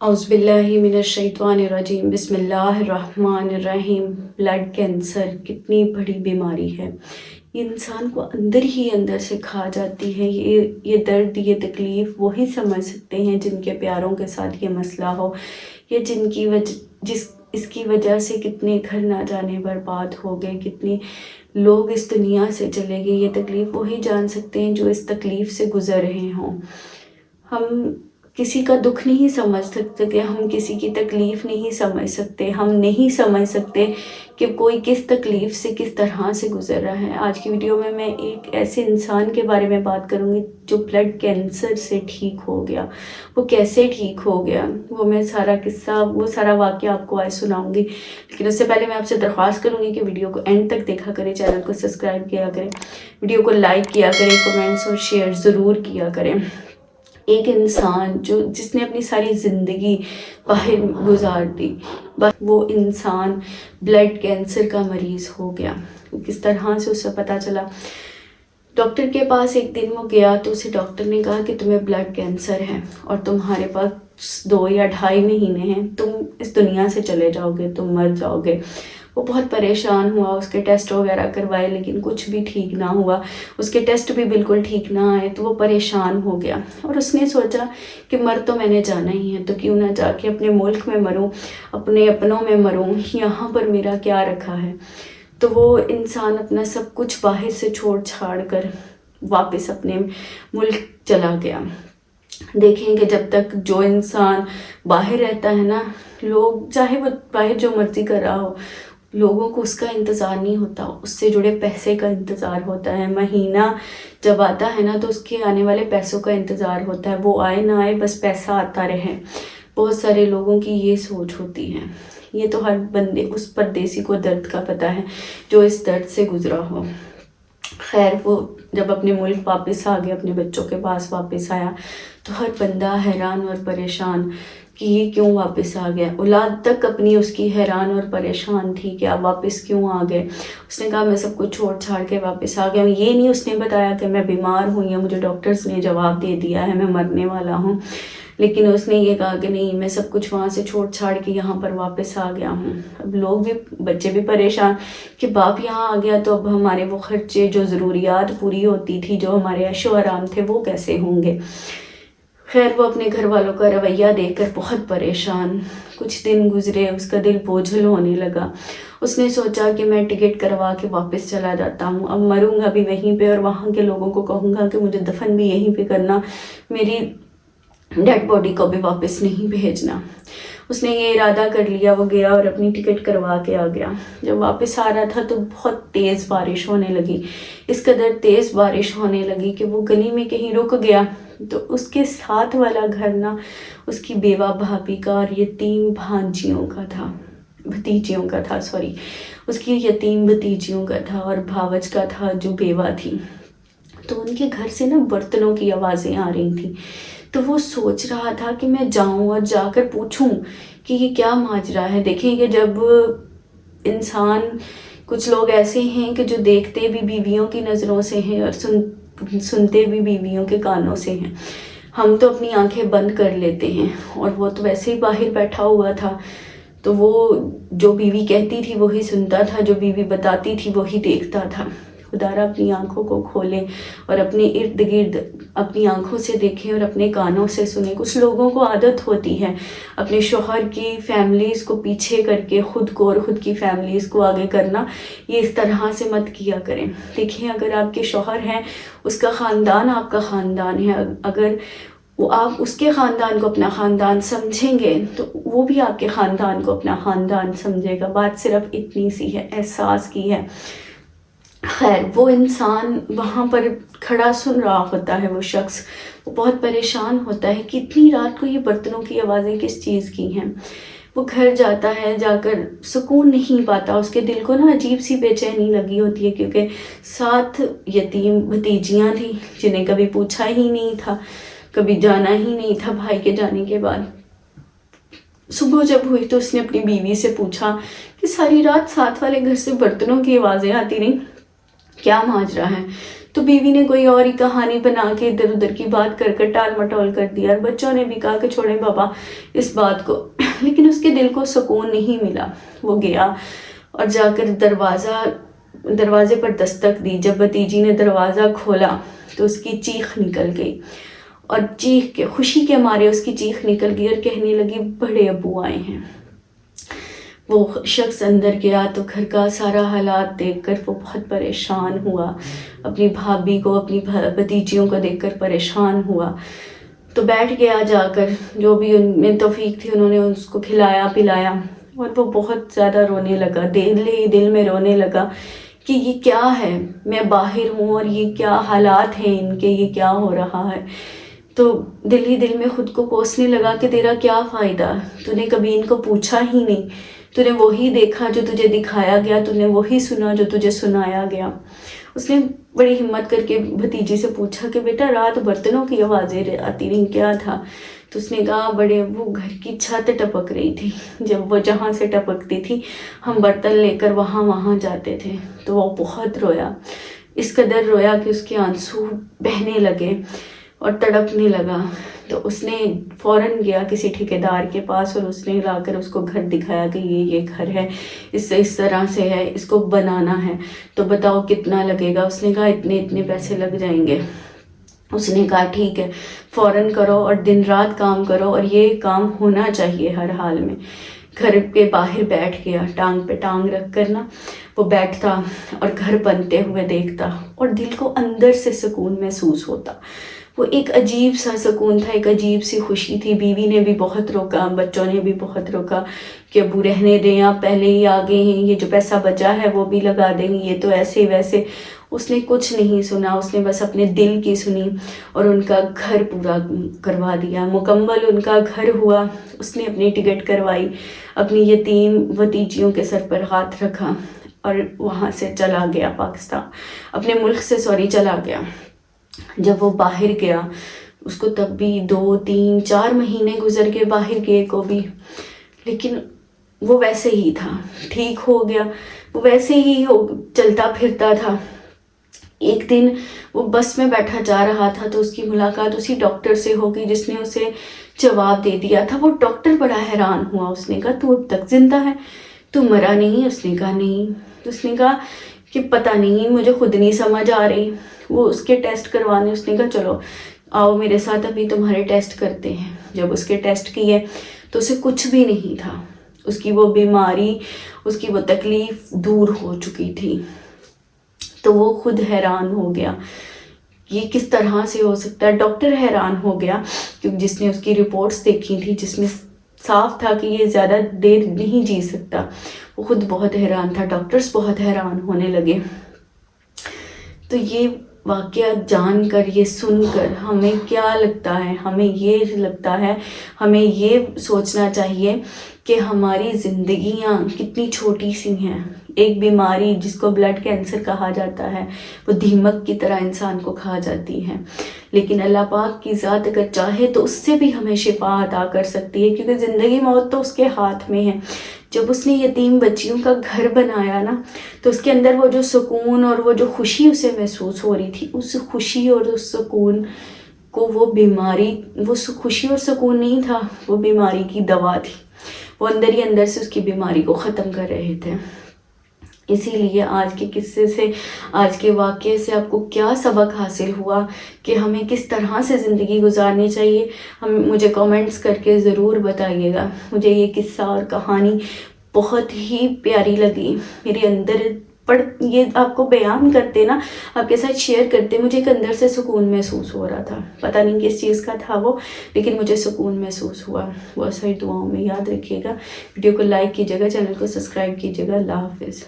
औज़ुबिल्लाहि मिनश्शैतानिर्रजीम बिस्मिल्लाहिर्रहमानिर्रहीम। Blood cancer कितनी बड़ी बीमारी है। ये इंसान को अंदर ही अंदर से खा जाती है। ये दर्द, ये तकलीफ़ वही समझ सकते हैं जिनके प्यारों के साथ ये मसला हो, या इसकी वजह से कितने घर ना जाने बर्बाद हो गए, कितने लोग इस दुनिया से चले गए। ये तकलीफ़ वही जान सकते हैं जो इस तकलीफ़ से गुज़र रहे हों। हम किसी का दुख नहीं समझ सकते, हम किसी की तकलीफ़ नहीं समझ सकते, हम नहीं समझ सकते कि कोई किस तकलीफ़ से किस तरह से गुज़र रहा है। आज की वीडियो में मैं एक ऐसे इंसान के बारे में बात करूँगी जो ब्लड कैंसर से ठीक हो गया। वो कैसे ठीक हो गया, वो मैं सारा किस्सा, वो सारा वाक़या आपको आज सुनाऊँगी। लेकिन उससे पहले मैं आपसे दरख्वास्त करूँगी कि वीडियो को एंड तक देखा करें, चैनल को सब्सक्राइब किया करें, वीडियो को लाइक किया करें, कमेंट्स और शेयर ज़रूर किया करें। एक इंसान जिसने अपनी सारी ज़िंदगी बाहर गुजार दी, वो इंसान ब्लड कैंसर का मरीज़ हो गया। किस तरह से उसे पता चला? डॉक्टर के पास एक दिन वो गया तो उसे डॉक्टर ने कहा कि तुम्हें ब्लड कैंसर है और तुम्हारे पास 2 या 2.5 महीने हैं, तुम इस दुनिया से चले जाओगे, तुम मर जाओगे। वो बहुत परेशान हुआ, उसके टेस्ट वगैरह करवाए लेकिन कुछ भी ठीक ना हुआ, उसके टेस्ट भी बिल्कुल ठीक ना आए, तो वो परेशान हो गया और उसने सोचा कि मर तो मैंने जाना ही है, तो क्यों ना जाके अपने मुल्क में मरूं, अपने अपनों में मरूं, यहाँ पर मेरा क्या रखा है। तो वो इंसान अपना सब कुछ बाहर से छोड़ छाड़ कर वापस अपने मुल्क चला गया। देखें कि जब तक जो इंसान बाहर रहता है ना, लोग चाहे वो बाहर जो मर्जी कर रहा हो, लोगों को उसका इंतज़ार नहीं होता, उससे जुड़े पैसे का इंतज़ार होता है। महीना जब आता है ना तो उसके आने वाले पैसों का इंतज़ार होता है, वो आए ना आए बस पैसा आता रहे। बहुत सारे लोगों की ये सोच होती है। ये तो हर बंदे, उस परदेसी को दर्द का पता है जो इस दर्द से गुजरा हो। खैर, वो जब अपने मुल्क वापस आ गया, अपने बच्चों के पास वापस आया, तो हर बंदा हैरान और परेशान कि ये क्यों वापस आ गया। औलाद तक अपनी उसकी हैरान और परेशान थी कि आप वापस क्यों आ गए। उसने कहा मैं सब कुछ छोड़ छाड़ के वापस आ गया। ये नहीं उसने बताया कि मैं बीमार हूँ या मुझे डॉक्टर्स ने जवाब दे दिया है मैं मरने वाला हूँ, लेकिन उसने ये कहा कि नहीं, मैं सब कुछ वहाँ से छोड़ छाड़ के यहाँ पर वापस आ गया हूँ। अब लोग भी, बच्चे भी परेशान कि बाप यहाँ आ गया तो अब हमारे वो खर्चे, जो ज़रूरियात पूरी होती थी, जो हमारे ऐशो आराम थे, वो कैसे होंगे। खैर, वो अपने घर वालों का रवैया देखकर बहुत परेशान। कुछ दिन गुजरे, उसका दिल बोझल होने लगा। उसने सोचा कि मैं टिकट करवा के वापस चला जाता हूँ, अब मरूंगा भी वहीं पे और वहाँ के लोगों को कहूँगा कि मुझे दफन भी यहीं पे करना, मेरी डेड बॉडी को भी वापस नहीं भेजना। उसने ये इरादा कर लिया, वो गया और अपनी टिकट करवा के आ गया। जब वापस आ रहा था तो बहुत तेज़ बारिश होने लगी। इस कदर तेज़ बारिश होने लगी कि वो गली में कहीं रुक गया, तो उसके साथ वाला घर ना उसकी बेवा भाभी का और यतीम भांजियों का था, भतीजियों का था, सॉरी, उसकी यतीम भतीजियों का था और भावज का था जो बेवा थी। तो उनके घर से ना बर्तनों की आवाज़ें आ रही थी। तो वो सोच रहा था कि मैं जाऊं और जाकर पूछूं कि ये क्या माजरा है। देखेंगे जब इंसान, कुछ लोग ऐसे हैं कि जो देखते भी बीवियों की नज़रों से हैं और सुनते भी बीवियों के कानों से हैं। हम तो अपनी आंखें बंद कर लेते हैं, और वो तो वैसे ही बाहर बैठा हुआ था, तो वो जो बीवी कहती थी वही सुनता था, जो बीवी बताती थी वही देखता था। खुदारा अपनी आंखों को खोले और अपने इर्द गिर्द अपनी आंखों से देखें और अपने कानों से सुने। कुछ लोगों को आदत होती है अपने शोहर की फैमिलीज़ को पीछे करके खुद को और ख़ुद की फैमिलीज़ को आगे करना। ये इस तरह से मत किया करें। देखिए, अगर आपके शोहर हैं, उसका ख़ानदान आपका ख़ानदान है, अगर वो आप उसके ख़ानदान को अपना ख़ानदान समझेंगे तो वो भी आपके ख़ानदान को अपना ख़ानदान समझेगा। बात सिर्फ इतनी सी है, एहसास की है। खैर, वो इंसान वहाँ पर खड़ा सुन रहा होता है, वो शख्स, वो बहुत परेशान होता है कि इतनी रात को ये बर्तनों की आवाज़ें किस चीज़ की हैं। वो घर जाता है, जाकर सुकून नहीं पाता, उसके दिल को ना अजीब सी बेचैनी लगी होती है, क्योंकि 7 यतीम भतीजियाँ थी जिन्हें कभी पूछा ही नहीं था, कभी जाना ही नहीं था भाई के जाने के बाद। सुबह जब हुई तो उसने अपनी बीवी से पूछा कि सारी रात साथ वाले घर से बर्तनों की आवाज़ें आती रहीं, क्या माजरा है। تو بیوی نے کوئی اور ہی کہانی بنا کے ادھر ادھر کی بات کر کر ٹال مٹول کر دیا، اور بچوں نے بھی کہا کہ چھوڑیں بابا اس بات کو، لیکن اس کے دل کو سکون نہیں ملا۔ وہ گیا اور جا کر دروازے پر دستک دی۔ جب بھتیجی نے دروازہ کھولا تو اس کی چیخ نکل گئی، اور خوشی کے مارے اس کی چیخ نکل گئی اور کہنے لگی بڑے ابو آئے ہیں۔ وہ شخص اندر گیا تو گھر کا سارا حالات دیکھ کر وہ بہت پریشان ہوا، اپنی بھابھی کو، اپنی بھتیجیوں کو دیکھ کر پریشان ہوا، تو بیٹھ گیا جا کر، جو بھی ان میں توفیق تھی انہوں نے اس کو کھلایا پلایا، اور وہ بہت زیادہ رونے لگا، دل میں رونے لگا کہ یہ کیا ہے، میں باہر ہوں اور یہ کیا حالات ہیں ان کے، یہ کیا ہو رہا ہے۔ تو دل ہی دل میں خود کو کوسنے لگا کہ تیرا کیا فائدہ، تو نے کبھی ان کو پوچھا ہی نہیں، تو نے وہی دیکھا جو تجھے دکھایا گیا، تو نے وہی سنا جو تجھے سنایا گیا۔ اس نے بڑی ہمت کر کے بھتیجی سے پوچھا کہ بیٹا رات برتنوں کی آوازیں آتی رہیں، کیا تھا؟ تو اس نے کہا بڑے ابو گھر کی چھت ٹپک رہی تھی، جب وہ جہاں سے ٹپکتی تھی ہم برتن لے کر وہاں جاتے تھے۔ تو وہ بہت رویا، اس قدر رویا کہ اس کے آنسو بہنے لگے اور تڑپنے لگا۔ تو اس نے فوراً گیا کسی ٹھیکیدار کے پاس اور اس نے لا کر اس کو گھر دکھایا کہ یہ گھر ہے، اس طرح سے ہے، اس کو بنانا ہے، تو بتاؤ کتنا لگے گا؟ اس نے کہا اتنے پیسے لگ جائیں گے۔ اس نے کہا ٹھیک ہے، فوراً کرو اور دن رات کام کرو، اور یہ کام ہونا چاہیے ہر حال میں۔ گھر کے باہر بیٹھ گیا، ٹانگ پہ ٹانگ رکھ کر نا وہ بیٹھتا اور گھر بنتے ہوئے دیکھتا، اور دل کو اندر سے سکون محسوس ہوتا۔ وہ ایک عجیب سا سکون تھا، ایک عجیب سی خوشی تھی۔ بیوی نے بھی بہت روکا، بچوں نے بھی بہت روکا کہ ابو رہنے دیں، آپ پہلے ہی آگے ہیں، یہ جو پیسہ بچا ہے وہ بھی لگا دیں گے، یہ تو ایسے ویسے۔ اس نے کچھ نہیں سنا، اس نے بس اپنے دل کی سنی اور ان کا گھر پورا کروا دیا، مکمل ان کا گھر ہوا۔ اس نے اپنی ٹکٹ کروائی، اپنی یتیم بھتیجیوں کے سر پر ہاتھ رکھا اور وہاں سے چلا گیا پاکستان، اپنے ملک سے چلا گیا۔ جب وہ باہر گیا اس کو تب بھی 2 3 4 مہینے گزر کے باہر گئے کو بھی، لیکن وہ ویسے ہی تھا، ٹھیک ہو گیا، وہ ویسے ہی چلتا پھرتا تھا۔ ایک دن وہ بس میں بیٹھا جا رہا تھا تو اس کی ملاقات اسی ڈاکٹر سے ہو گئی جس نے اسے جواب دے دیا تھا۔ وہ ڈاکٹر بڑا حیران ہوا، اس نے کہا تو اب تک زندہ ہے، تو مرا نہیں؟ اس نے کہا نہیں۔ تو اس نے کہا کہ پتہ نہیں، مجھے خود نہیں سمجھ آ رہی۔ وہ اس کے ٹیسٹ کروانے، اس نے کہا چلو آؤ میرے ساتھ، ابھی تمہارے ٹیسٹ کرتے ہیں۔ جب اس کے ٹیسٹ کیے تو اسے کچھ بھی نہیں تھا، اس کی وہ بیماری، اس کی وہ تکلیف دور ہو چکی تھی۔ تو وہ خود حیران ہو گیا، یہ کس طرح سے ہو سکتا ہے؟ ڈاکٹر حیران ہو گیا کیونکہ جس نے اس کی رپورٹس دیکھی تھی جس میں صاف تھا کہ یہ زیادہ دیر نہیں جی سکتا، وہ خود بہت حیران تھا، ڈاکٹرز بہت حیران ہونے لگے۔ تو یہ واقعہ جان کر، یہ سن کر ہمیں کیا لگتا ہے؟ ہمیں یہ لگتا ہے، ہمیں یہ سوچنا چاہیے کہ ہماری زندگیاں کتنی چھوٹی سی ہیں۔ ایک بیماری جس کو بلڈ کینسر کہا جاتا ہے، وہ دیمک کی طرح انسان کو کھا جاتی ہے، لیکن اللہ پاک کی ذات اگر چاہے تو اس سے بھی ہمیں شفا عطا کر سکتی ہے، کیونکہ زندگی موت تو اس کے ہاتھ میں ہے۔ جب اس نے یتیم بچیوں کا گھر بنایا نا، تو اس کے اندر وہ جو سکون اور وہ جو خوشی اسے محسوس ہو رہی تھی، اس خوشی اور اس سکون کو وہ بیماری، وہ خوشی اور سکون نہیں تھا، وہ بیماری کی دوا تھی۔ وہ اندر ہی اندر سے اس کی بیماری کو ختم کر رہے تھے۔ اسی لیے آج کے قصے سے، آج کے واقعے سے آپ کو کیا سبق حاصل ہوا کہ ہمیں کس طرح سے زندگی گزارنی چاہیے، مجھے کامنٹس کر کے ضرور بتائیے گا۔ مجھے یہ قصہ اور کہانی بہت ہی پیاری لگی، میرے اندر یہ آپ کو بیان کرتے نا، آپ کے ساتھ شیئر کرتے، مجھے ایک اندر سے سکون محسوس ہو رہا تھا، پتہ نہیں کس چیز کا تھا وہ، لیکن مجھے سکون محسوس ہوا۔ وہ ساری دعاؤں میں یاد رکھیے گا، ویڈیو کو لائک کیجیے گا، چینل کو سبسکرائب کیجیے گا۔ اللہ حافظ۔